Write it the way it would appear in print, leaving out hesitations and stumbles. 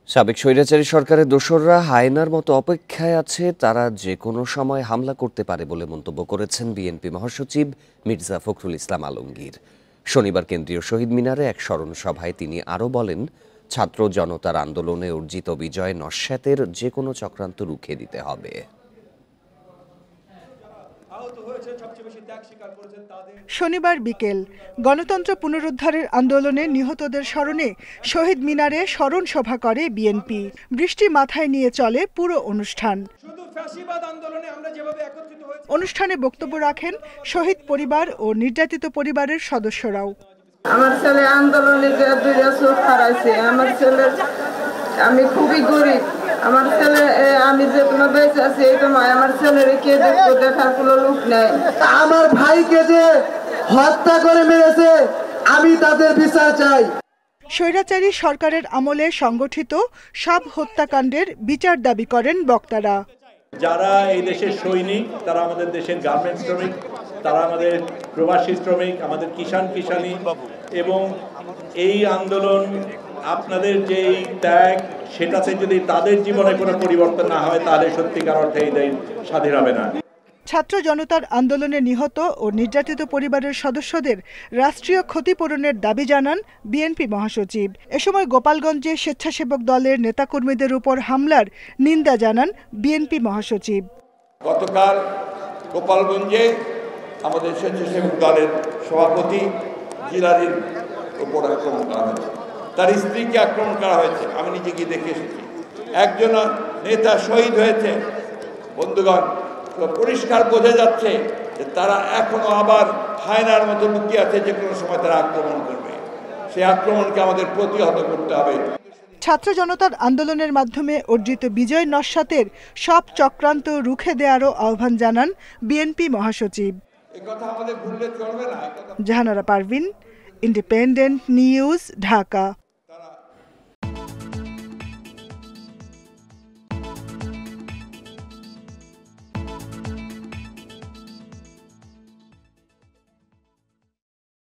সাবেক স্বৈরাচারী সরকারের দোসররা হায়নার মতো অপেক্ষায় আছে, তারা যে কোনো সময় হামলা করতে পারে বলে মন্তব্য করেছেন বিএনপি মহাসচিব মির্জা ফখরুল ইসলাম আলমগীর। শনিবার কেন্দ্রীয় শহীদ মিনারে এক স্মরণ সভায় তিনি আরও বলেন, ছাত্র জনতার আন্দোলনে অর্জিত বিজয় নস্যাতের যে কোনো চক্রান্ত রুখে দিতে হবে। শনিবার বিকেল গণতন্ত্র পুনরুদ্ধারের আন্দোলনে নিহতদের স্মরণে শহীদ মিনারে স্মরণ সভা করে বিএনপি। বৃষ্টি মাথায় নিয়ে চলে পুরো অনুষ্ঠান। অনুষ্ঠানে বক্তব্য রাখেন শহীদ পরিবার ও নির্যাতিত পরিবারের সদস্যরাও। আমার ছেলে আন্দোলনে যে দুইটা চোখ হারাইছে, আমার ছেলে, আমি খুবই গরিব, আমার ছেলে, আমি যে তোমার বেঁচে আছি এই তোমায় আমার ছেলের কে দেখবো, দেখার কোনো লোক নেই। আমার ভাইকে যে হত্যা করে মেরেছে, আমি তাদের বিচার চাই। স্বৈরাচারী সরকারের আমলে সংগঠিত সব হত্যাকাণ্ডের বিচার দাবি করেন বক্তারা। যারা এই দেশের সৈনিক, তারা আমাদের দেশের গার্মেন্টস শ্রমিক, তারা আমাদের প্রবাসী শ্রমিক, আমাদের কিষাণী, এবং এই আন্দোলন, আপনাদের যে ত্যাগ, সেটাতে যদি তাদের জীবনে কোনো পরিবর্তন না হয়, তাহলে সত্যিকার অর্থে এই দেশ স্বাধীন হবে না। ছাত্র জনতার আন্দোলনে নিহত ও নির্যাতিত পরিবারের সদস্যদের রাষ্ট্রীয় ক্ষতিপূরণের দাবি জানান বিএনপি মহাসচিব। এ সময় গোপালগঞ্জে স্বেচ্ছাসেবক দলের নেতাকর্মীদের উপর হামলার নিন্দা জানান বিএনপি মহাসচিব। গতকাল গোপালগঞ্জে আমাদের স্বেচ্ছাসেবক দলের সভাপতি জিলারির উপর আক্রমণ করা হয়েছে, তার স্ত্রীকে আক্রমণ করা হয়েছে। আমি নিজে গিয়ে দেখে এসেছি। একজন নেতা শহীদ হয়েছে। বন্ধুগণ, পরিষ্কার বোঝা যাচ্ছে যে তারা এখনো আবার হায়নার মতো লুকিয়ে আছে, যে কোনো সময় তারা আক্রমণ করবে। সেই আক্রমণকে আমাদের প্রতিহত করতে হবে। ছাত্র জনতার আন্দোলনের মাধ্যমে অর্জিত বিজয় নস্যাতের সব চক্রান্ত রুখে দেওয়ারও আহ্বান জানান বিএনপি মহাসচিব। আমাদের ভুললে চলবে না। Jahanara Parvin, Independent News, Dhaka.